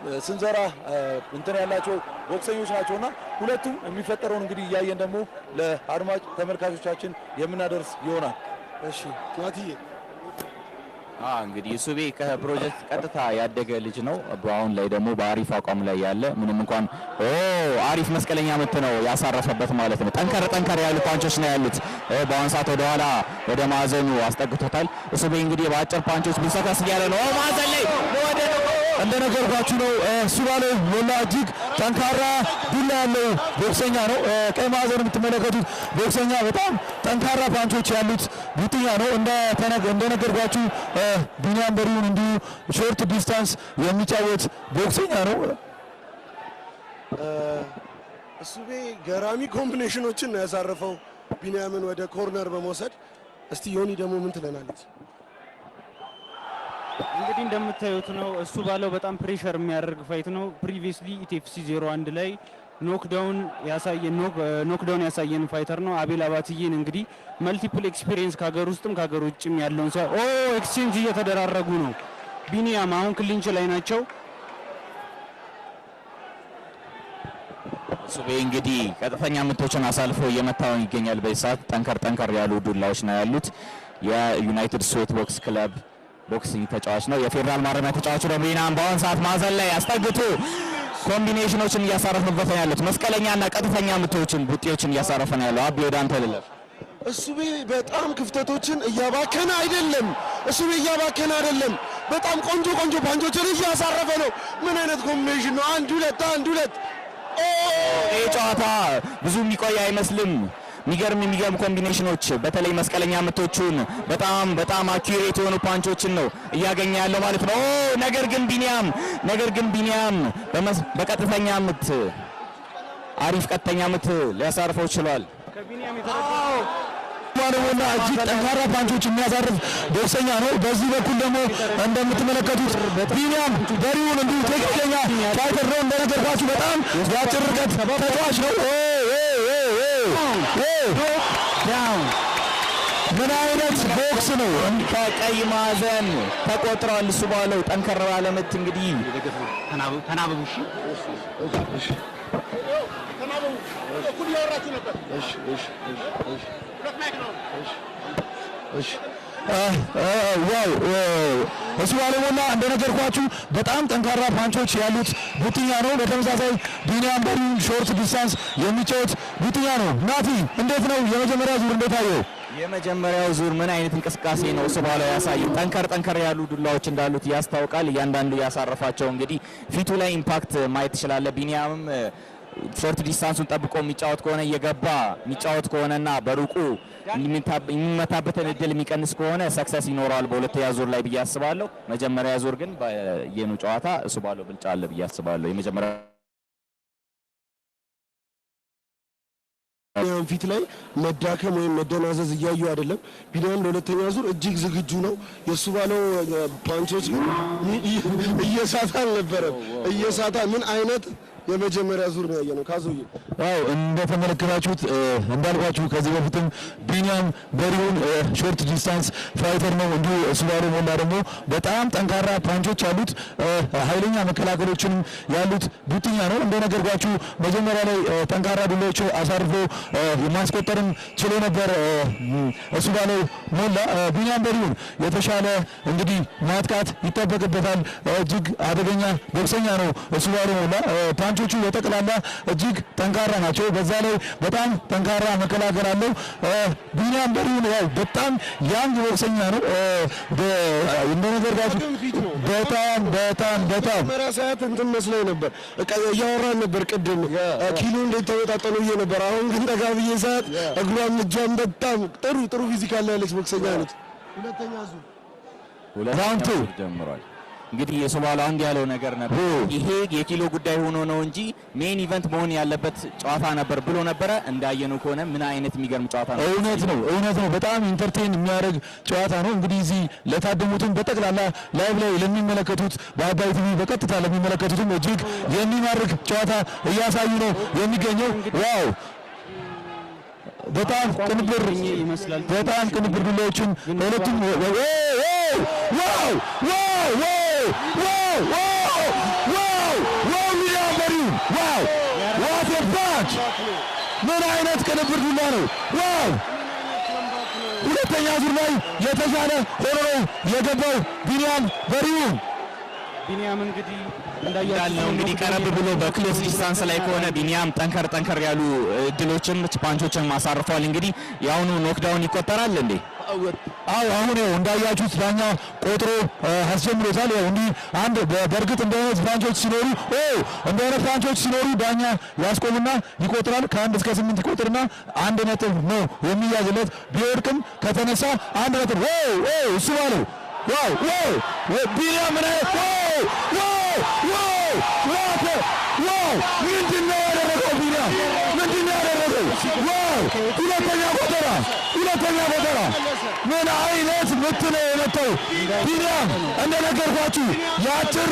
የስንዘራ እንትን ያላቸው ቦክሰኞች ናቸውና ሁለቱም የሚፈጠረውን እንግዲህ እያየን ደግሞ ለአድማጭ ተመልካቾቻችን የምናደርስ ይሆናል። እሺ ማቲዬ እንግዲህ ሱቤ ከፕሮጀክት ቀጥታ ያደገ ልጅ ነው። በአሁን ላይ ደግሞ በአሪፍ አቋም ላይ ያለ ምንም እንኳን አሪፍ መስቀለኛ ምት ነው ያሳረፈበት ማለት ነው። ጠንከር ያሉ ፓንቾች ነው ያሉት። በአሁን ሰዓት ወደ ኋላ ወደ ማዕዘኑ አስጠግቶታል። ሱቤ እንግዲህ በአጭር ፓንቾች ቢሰካስ እያለ ነው። ማዕዘን ላይ ወደ እንደነገርኳችሁ ነው ሱባለው ሞላ እጅግ ጠንካራ ዱላ ያለው ቦክሰኛ ነው። ቀይ ማዕዘን የምትመለከቱት ቦክሰኛ በጣም ጠንካራ ፓንቾች ያሉት ቡጥኛ ነው። እንደነገርኳችሁ ቢኒያም በሪውን እንዲሁ ሾርት ዲስታንስ የሚጫወት ቦክሰኛ ነው። ሱቤ ገራሚ ኮምቢኔሽኖችን ነው ያሳረፈው ቢኒያምን ወደ ኮርነር በመውሰድ። እስቲ ዮኒ ደግሞ ምን ትለናለች? እንግዲህ እንደምታዩት ነው እሱ ባለው በጣም ፕሬሸር የሚያደርግ ፋይት ነው። ፕሪቪየስሊ ኢቲኤፍሲ 01 ላይ ኖክዳውን ያሳየን ፋይተር ነው። አቤል አባትዬን እንግዲህ መልቲፕል ኤክስፒሪየንስ ከሀገር ውስጥም ከሀገር ውጭም ያለውን ሰው ኤክስቼንጅ እየተደራረጉ ነው። ቢኒያም አሁን ክሊንች ላይ ናቸው። ሱቤ እንግዲህ ቀጥተኛ ምቶችን አሳልፎ እየመታው ይገኛል። በዚህ ሰዓት ጠንከር ያሉ ዱላዎች ነው ያሉት። የዩናይትድ ስዌት ቦክስ ክለብ ቦክሲንግ ተጫዋች ነው። የፌደራል ማረሚያ ተጫዋች ነው። ቢኒያም በአሁን ሰዓት ማዕዘን ላይ አስጠግቶ ኮምቢኔሽኖችን እያሳረፈበት ነው ያሉት። መስቀለኛና ቀጥተኛ ምቶችን ቡጤዎችን እያሳረፈ ነው ያለው። አቢ ወደ አንተ ልለፍ። ሱቤ በጣም ክፍተቶችን እያባከነ አይደለም። ሱቤ እያባከነ አይደለም። በጣም ቆንጆ ፓንቾችን እያሳረፈ ነው። ምን አይነት ኮምቢኔሽን ነው! አንድ ሁለት ይህ ጨዋታ ብዙ የሚቆይ አይመስልም። የሚገርም ኮምቢኔሽኖች በተለይ መስቀለኛ ምቶቹን በጣም አኪዩሬት የሆኑ ፓንቾችን ነው እያገኘ ያለው ማለት ነው። ነገር ግን ቢኒያም በቀጥተኛ ምት አሪፍ ቀጥተኛ ምት ሊያሳርፈው ችሏል። ማለውና እጅግ ጠንካራ ፓንቾች የሚያሳርፍ ቦክሰኛ ነው። በዚህ በኩል ደግሞ እንደምትመለከቱት ቢኒያም በሪውን እንዲሁ ትክክለኛ ፋይተር ነው። እንደነገርኳችሁ በጣም የአጭር ርቀት ተጫዋች ነው። ምን አይነት ቦክስ ነው! ከቀይ ማዕዘን ተቆጥሯል። እሱ ባለው ጠንከር ባለ ምት እንግዲህ ተናበቡ። ዋው እሱ ባለሞላ እንደነገርኳችሁ በጣም ጠንካራ ፓንቾች ያሉት ቡጥኛ ነው። በተመሳሳይ ቢኒያም በሪውን ሾርት ዲስታንስ የሚጫወት ቡጥኛ ነው። ናቲ እንዴት ነው የመጀመሪያ ዙር እንዴት አየው? የመጀመሪያው ዙር ምን አይነት እንቅስቃሴ ነው እሱ ባለው ያሳየው? ጠንከር ያሉ ዱላዎች እንዳሉት ያስታውቃል። እያንዳንዱ ያሳረፋቸው እንግዲህ ፊቱ ላይ ኢምፓክት ማየት ትችላለህ። ቢኒያምም ሾርት ዲስታንሱን ጠብቆ የሚጫወት ከሆነ እየገባ የሚጫወት ከሆነና በሩቁ የሚመታበትን እድል የሚቀንስ ከሆነ ሰክሰስ ይኖረዋል በሁለተኛ ዙር ላይ ብዬ አስባለሁ። መጀመሪያ ዙር ግን የኑ ጨዋታ እሱ ባለው ብልጫ አለ ብዬ አስባለሁ። የመጀመሪያ ፊት ላይ መዳከም ወይም መደናዘዝ እያዩ አይደለም። ቢኒያም ለሁለተኛ ዙር እጅግ ዝግጁ ነው። የሱ ባለው ፓንቾች ግን እየሳታ አልነበረም። ምን አይነት የመጀመሪያ ዙር ነው ያየነው። ካዞዬ እንደተመለከታችሁት እንዳልኳችሁ ከዚህ በፊትም ቢኒያም በሪውን ሾርት ዲስታንስ ፋይተር ነው። እንዲሁ ሱባሎ ሞላ ደግሞ በጣም ጠንካራ ፓንቾች ያሉት ኃይለኛ መከላከሎችንም ያሉት ቡጥኛ ነው። እንደነገርኳችሁ መጀመሪያ ላይ ጠንካራ ዱላዎች አሳርፎ ማስቆጠርም ችሎ ነበር ሱባሎ ሞላ። ቢኒያም በሪውን የተሻለ እንግዲህ ማጥቃት ይጠበቅበታል። እጅግ አደገኛ ቦክሰኛ ነው ሱባሎ ሞላ። ፓንቾቹ በጠቅላላ እጅግ ጠንካራ ናቸው። በዛ ላይ በጣም ጠንካራ መከላከል አለው። ቢኒያም በሪውን በጣም ያንግ ቦክሰኛ ነው። እንደነገርኳችሁ በጣም መራሳያት እንትን መስሎኝ ነበር። እያወራን ነበር ቅድም ኪሎ እንዴት ተወጣጠኑ ብዬ ነበር። አሁን ግን ጠጋ ብዬ ሰዓት እግሯም እጇም በጣም ጥሩ ፊዚካል ያለች ቦክሰኛ ነች። ሁለተኛ ዙር ራውንድ 2 ጀምሯል። እንግዲህ የሱባሎ አንድ ያለው ነገር ነበር። ይሄ የኪሎ ጉዳይ ሆኖ ነው እንጂ ሜን ኢቨንት መሆን ያለበት ጨዋታ ነበር ብሎ ነበረ። እንዳየነው ከሆነ ምን አይነት የሚገርም ጨዋታ ነው። እውነት ነው። በጣም ኢንተርቴን የሚያደርግ ጨዋታ ነው። እንግዲህ እዚህ ለታደሙትም በጠቅላላ ላይቭ ላይ ለሚመለከቱት በአባይ ቲቪ በቀጥታ ለሚመለከቱትም እጅግ የሚማርክ ጨዋታ እያሳዩ ነው የሚገኘው። ዋው በጣም ቅንብር ዱላዎችን ሁለቱም ቢኒያም በሪሁን ዋው! ዋት ኤ ፓንች! ምን አይነት ቅንብር ዱላ ነው! ዋው! ሁለተኛ ዙር ላይ የተሻለ ሆኖ ነው የገባው ቢኒያም በሪሁን። ቢኒያም እንግዲህ እንዳልነው እንግዲህ ቀረብ ብሎ በክሎስ ዲስታንስ ላይ ከሆነ ቢኒያም ጠንከር ያሉ ድሎችም ፓንቾችን ማሳርፏል። እንግዲህ የአሁኑ ኖክዳውን ይቆጠራል እንዴ? አዎ አሁን ያው እንዳያችሁት ዳኛ ቆጥሮ አስጀምሮታል። ያው እንዲህ አንድ በእርግጥ እንደ አይነት ፓንቾች ሲኖሩ እንደ አይነት ፓንቾች ሲኖሩ ዳኛ ያስቆምና ይቆጥራል። ከ1 እስከ 8 ይቆጥርና 1 ነጥብ ነው የሚያዝለት። ቢወድቅም ከተነሳ 1 ነጥብ እሱ ባለው ዋው ቢኒያም ምን አይነት ምንድን ነው ያደረገው? ቢኒያም ምንድን ነው ያደረገው? ሁለተኛ ቆጠራ ምን አይነት ምት ነው የመታው ቢኒያም። እንደነገርኳችሁ የአጭር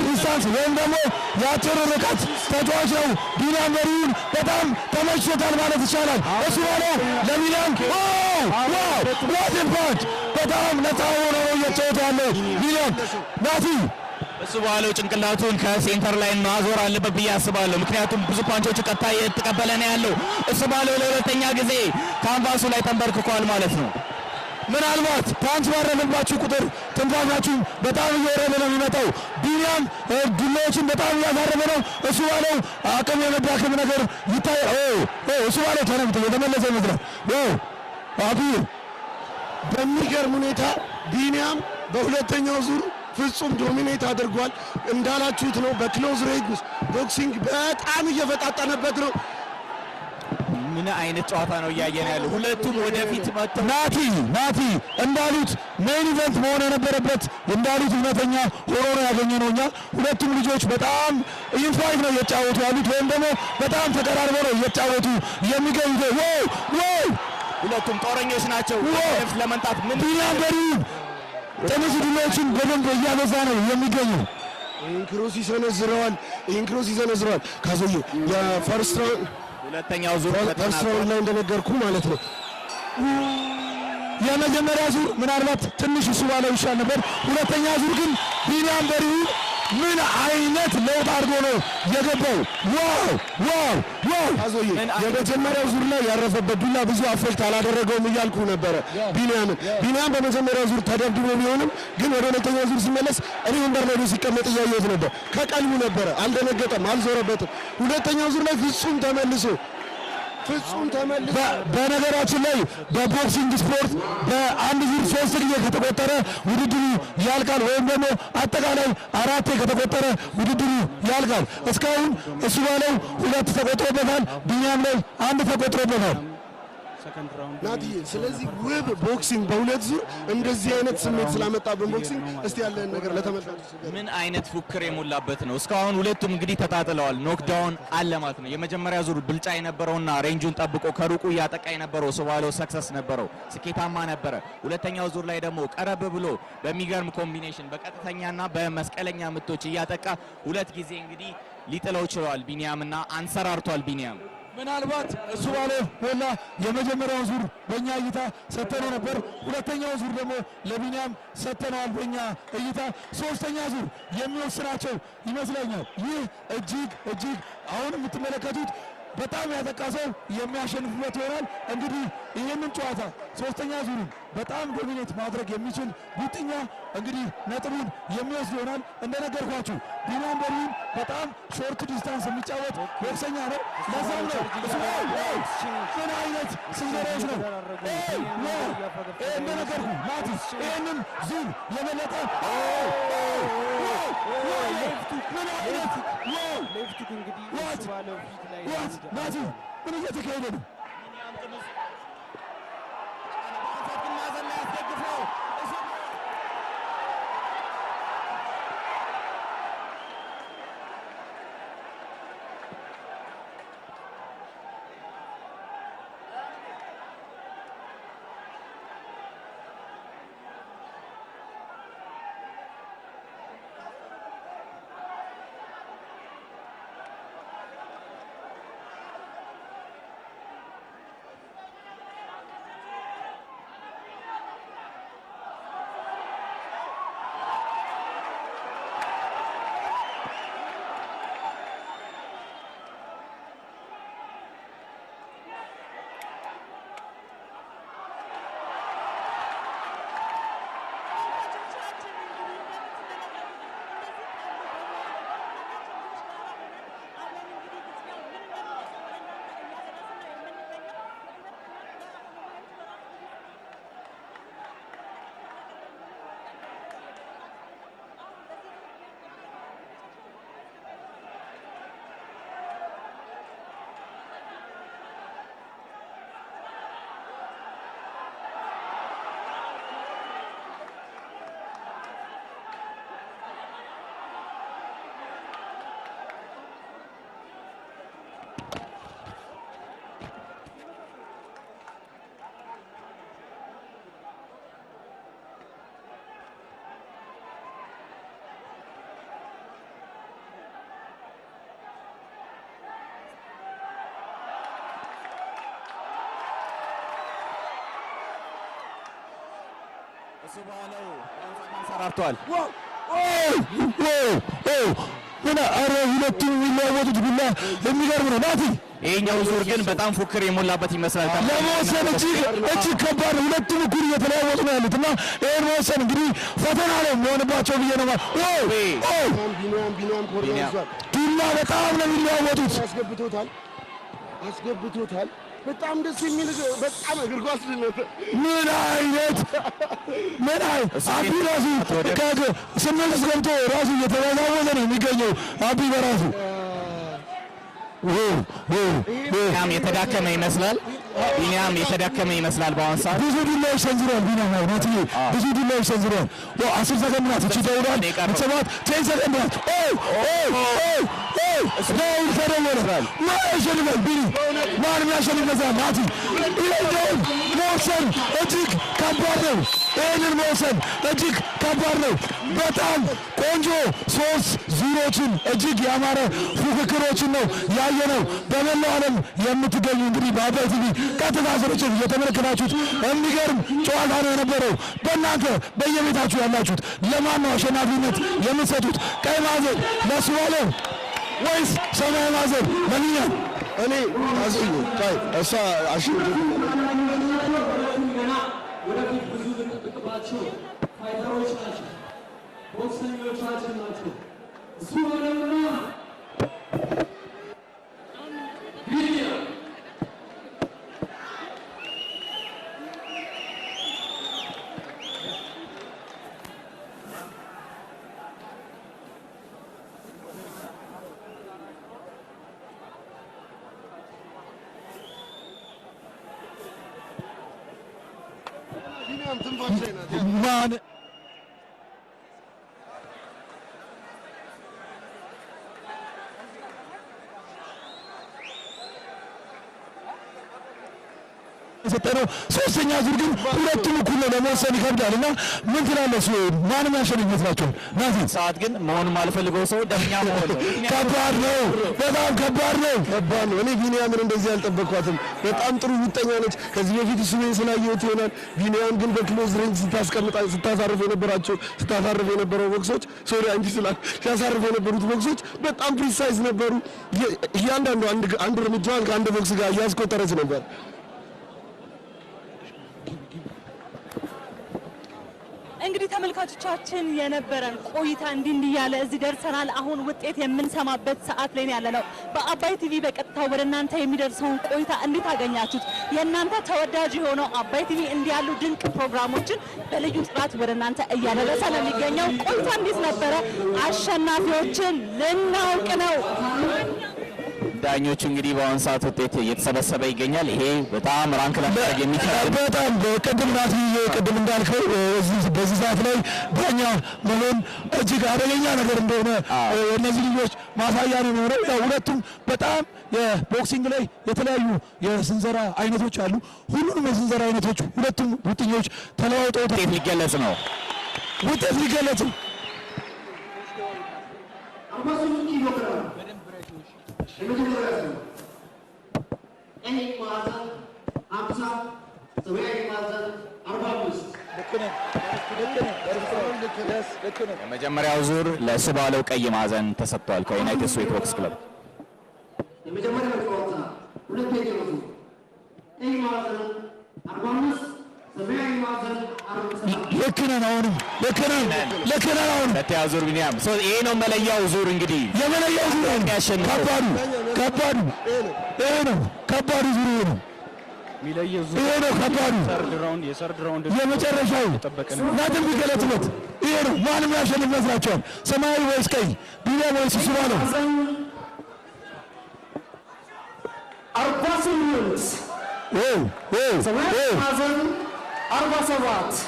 ዲስታንስ ወይም ደግሞ የአጭር ርቀት ተጫዋች ነው ቢኒያም በሪሁን። በጣም ተመችቶታል ማለት ይቻላል። እሱ ባለው ለቢኒያም ዋት ኤ ፓንች! በጣም ነፃ ሆኖ ነው እየተጫወተ ያለው ቢኒያም። ናቲ እሱ ባለው ጭንቅላቱን ከሴንተር ላይ ማዞር አለበት ብዬ አስባለሁ። ምክንያቱም ብዙ ፓንቾች ቀጥታ እየተቀበለ ነው ያለው። እሱ ባለው ለሁለተኛ ጊዜ ካንቫሱ ላይ ተንበርክኳል ማለት ነው። ምናልባት ፓንች ባረፈባችሁ ቁጥር ትንፋሻችሁ በጣም እየወረደ ነው የሚመጣው። ቢኒያም ዱላዎችን በጣም እያሳረፈ ነው። እሱ ባለው አቅም የመዳከም ነገር ይታያል። እሱ ባለው ተነምቶ የተመለሰ ይመስላል። አብይ በሚገርም ሁኔታ ቢኒያም በሁለተኛው ዙር ፍጹም ዶሚኔት አድርጓል። እንዳላችሁት ነው። በክሎዝ ሬንጅ ቦክሲንግ በጣም እየፈጣጠነበት ነው። ምን አይነት ጨዋታ ነው እያየን ያለው? ሁለቱም ወደፊት መጥተው ናቲ እንዳሉት ሜን ኢቨንት መሆን የነበረበት እንዳሉት እውነተኛ ሆኖ ነው ያገኘነው እኛ። ሁለቱም ልጆች በጣም ኢንፋይት ነው እየተጫወቱ ያሉት፣ ወይም ደግሞ በጣም ተቀራርበው ነው እየተጫወቱ የሚገኙት። ሁለቱም ጦረኞች ናቸው። ለመንጣት ምን ቢኒያም በሪሁን ጥምዝ ዱላዎችን በደንብ እያበዛ ነው የሚገኘው። ይህን ክሮስ ይሰነዝረዋል። ካዞዬ የፈርስት ሁለተኛው ዙር ላይ እንደነገርኩ ማለት ነው። የመጀመሪያ ዙር ምናልባት ትንሽ እሱ ባለው ይሻል ነበር። ሁለተኛ ዙር ግን ቢኒያም በሪሁን ምን አይነት ለውጥ አድርጎ ነው የገባው! ካዞዬ የመጀመሪያው ዙር ላይ ያረፈበት ዱላ ብዙ አፌክት አላደረገውም እያልኩ ነበረ ቢኒያም በመጀመሪያው ዙር ተደብድቦ ቢሆንም ግን ወደ ሁለተኛው ዙር ሲመለስ እኔ ወንበር ላይ ሲቀመጥ እያየሁት ነበር። ከቀልቡ ነበረ፣ አልደነገጠም፣ አልዞረበትም። ሁለተኛው ዙር ላይ ፍጹም ተመልሶ በነገራችን ላይ በቦክሲንግ ስፖርት በአንድ ዙር 3 ጊዜ ከተቆጠረ ውድድሩ ያልቃል፣ ወይም ደግሞ አጠቃላይ 4 ከተቆጠረ ውድድሩ ያልቃል። እስካሁን እሱ ባለው 2 ተቆጥሮበታል፣ ቢኒያም ላይ 1 ተቆጥሮበታል። ናትዬ ስለዚህ ውብ ቦክሲንግ በሁለት ዙር እንደዚህ አይነት ስሜት ስላመጣብን ቦክሲንግ እስቲ ያለን ነገር ለተመልካቾች ምን አይነት ፉክር የሞላበት ነው። እስካሁን ሁለቱም እንግዲህ ተጣጥለዋል። ኖክዳውን አለ ማለት ነው። የመጀመሪያ ዙር ብልጫ የነበረውና ሬንጁን ጠብቆ ከሩቁ እያጠቃ የነበረው ሱባለው ሰክሰስ ነበረው፣ ስኬታማ ነበረ። ሁለተኛው ዙር ላይ ደግሞ ቀረብ ብሎ በሚገርም ኮምቢኔሽን በቀጥተኛና በመስቀለኛ ምቶች እያጠቃ 2 ጊዜ እንግዲህ ሊጥለው ችሏል ቢኒያምና አንሰራርቷል ቢኒያም። ምናልባት እሱ ባለው ሞላ የመጀመሪያው ዙር በእኛ እይታ ሰተነው ነበር። ሁለተኛው ዙር ደግሞ ለቢኒያም ሰተነዋል በእኛ እይታ። ሶስተኛ ዙር የሚወስናቸው ይመስለኛል። ይህ እጅግ አሁን የምትመለከቱት በጣም ያጠቃ ሰው የሚያሸንፍበት ይሆናል። እንግዲህ ይህንን ጨዋታ ሶስተኛ ዙሩን በጣም ዶሚኔት ማድረግ የሚችል ቡጥኛ እንግዲህ ነጥቡን የሚወስድ ይሆናል። እንደነገርኳችሁ ቢኒያም በሪሁን በጣም ሾርት ዲስታንስ የሚጫወት ቦክሰኛ ነው። ለዛም ነው ምን አይነት ስንዘራዎች ነው እንደነገርኩ ናቲ ይህንን ዙር የበለጠ ምን አይነት ናቲ ምን እየተካሄደ ነው? ሰራርቷል። ምን አረ ሁለቱም የሚለዋወጡት ቢላ የሚገርም ነው። ናቲ ይሄኛው ዙር ግን በጣም ፉክር የሞላበት ይመስላል። ለመወሰን እጅግ ከባድ ነው። ሁለቱም እኩል እየተለዋወጡ ነው ያሉት እና ይሄን መወሰን እንግዲህ ፈተና ነው የሚሆንባቸው ብዬ ነው ዱላ በጣም ነው የሚለዋወጡት። አስገብቶታል። በጣም ደስ የሚል በጣም እግር ኳስ ነው። ምን አይነት አቢ ራሱ ስምንት ገብቶ ራሱ እየተወዛወዘ ነው የሚገኘው አቢ በራሱ ቢኒያም የተዳከመ ይመስላል። በአሁን ሰዓት ብዙ ዱላዎች ሰንዝሯል። ቢኒያም ናት ብዙ ዱላዎች ሰንዝሯል። 10 ሰከንድ ናት እቺ ተውሏል። 10 ሰከንድ ናት። ዳውን ተደወለ። ማን ያሸንፋል? ቢኒ ማንም ያሸንፈዛል። ናቲ ይሄንን መወሰን እጅግ ከባድ ነው። ይሄንን መወሰን እጅግ ከባድ ነው። በጣም ቆንጆ 3 ዙሮችን እጅግ ያማረ ፉክክሮችን ነው ያየነው። በመላው ዓለም የምትገኙ እንግዲህ በአባይ ቲቪ ቀጥታ ስርጭት እየተመለከታችሁት የሚገርም ጨዋታ ነው የነበረው። በእናንተ በየቤታችሁ ያላችሁት ለማን ነው አሸናፊነት የምትሰጡት? ቀይ ማዕዘን ለሱ ባለው ወይስ ሰማያዊ ማዕዘን ለቢኒያም? እኔ አዝዩ ታይ እሷ አሽንቱ ወደፊት ብዙ ልቅባቸው ፋይተሮች ናቸው፣ ቦክሰኞቻችን ናቸው። እሱ ወደምና ቢኒያም ትንፋሽ ላይ ናት። ማን የሰጠነው ሶስተኛ ዙር ግን ሁለቱም እኩል ነው፣ ለመወሰን ይከብዳል እና ምን ትላለህ? ማንም ያሸንፍ ይመስላችኋል? ናቲ ሰዓት ግን መሆኑን ማልፈልገው ሰው ደኛ መሆን ነው። ከባድ ነው፣ በጣም ከባድ ነው። እኔ ቢኒያምን እንደዚህ አልጠበቅኳትም። በጣም ጥሩ ውጠኛ ነች። ከዚህ በፊት እሱ ስላየሁት ይሆናል። ቢኒያም ግን በክሎዝ ሬንጅ ስታሳርፍ የነበረው ቦክሶች ሲያሳርፍ የነበሩት ቦክሶች በጣም ፕሪሳይዝ ነበሩ። እያንዳንዱ አንድ እርምጃዋን ከአንድ ቦክስ ጋር እያስቆጠረች ነበር። እንግዲህ ተመልካቾቻችን የነበረን ቆይታ እንዲህ እያለ እዚህ ደርሰናል። አሁን ውጤት የምንሰማበት ሰዓት ላይ ነው ያለነው። በአባይ ቲቪ በቀጥታ ወደ እናንተ የሚደርሰውን ቆይታ እንዴት አገኛችሁት? የእናንተ ተወዳጅ የሆነው አባይ ቲቪ እንዲህ ያሉ ድንቅ ፕሮግራሞችን በልዩ ጥራት ወደ እናንተ እያደረሰ ነው የሚገኘው። ቆይታ እንዴት ነበረ? አሸናፊዎችን ልናውቅ ነው። ዳኞቹ እንግዲህ በአሁን ሰዓት ውጤት እየተሰበሰበ ይገኛል። ይሄ በጣም ራንክ ለማድረግ የሚከብድ በጣም ቅድም ናት ቅድም እንዳልከው በዚህ ሰዓት ላይ ዳኛ መሆን እጅግ አደገኛ ነገር እንደሆነ እነዚህ ልጆች ማሳያ ነው የሚሆነው። ያው ሁለቱም በጣም የቦክሲንግ ላይ የተለያዩ የስንዘራ አይነቶች አሉ። ሁሉንም የስንዘራ አይነቶች ሁለቱም ውጥኞች ተለዋውጠው ውጤት ሊገለጽ ነው። ውጤት ሊገለጽ የመጀመሪያው ዙር ለእሱ ባለው ቀይ ማዕዘን ተሰጥቷል ከዩናይትድ ስቴትስ ቦክስ ክለብ። የመጀመሪያው ጨዋታ ሁለተኛው ዙር ቀይ ማዕዘን 45 ሰማያዊ ማዕዘን 47 ልክ ነን። አሁንም ልክ ነን። አሁን ሁለተኛው ዙር ቢኒያም ይሄ ነው መለያው ዙር። እንግዲህ የመለያው ዙር ከባዱ ይሄ ነው። ከባዱ ዙር ይሄ ነው። የሚለየው ዙር ይሄ ነው ከባዱ የሰርድ ራውንድ የመጨረሻው ናትን ቢገለጥበት ይሄ ነው። ማንም ያሸንፍ ይመስላችኋል? ሰማያዊ ወይስ ቀይ? ቢኒያም ወይስ እሱ ባለው? 48 ሰማያዊ ማዕዘን 47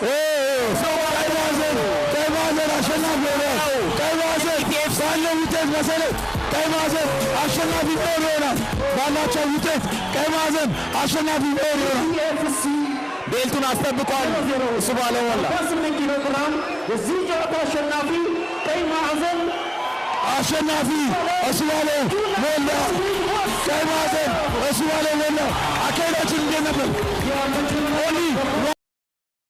ቀይ ማዕዘን አሸናፊ ሆኗል። ቀይ ማዕዘን ባለው ውጤት መሰረት ቀይ ማዕዘን አሸናፊ ይሆናል። ባላቸው ውጤት ቀይ ማዕዘን አሸናፊ ይሆናል። ቤልቱን አስጠብቋል። እሱ ባለው ወላ 8 ኪሎ ግራም የዚህ ጨዋታ አሸናፊ ቀይ ማዕዘን አሸናፊ እሱ ባለው ሞላ። ቀይ ማዕዘን እሱ ባለው ሞላ። አካሄዳችን እንዴት ነበር?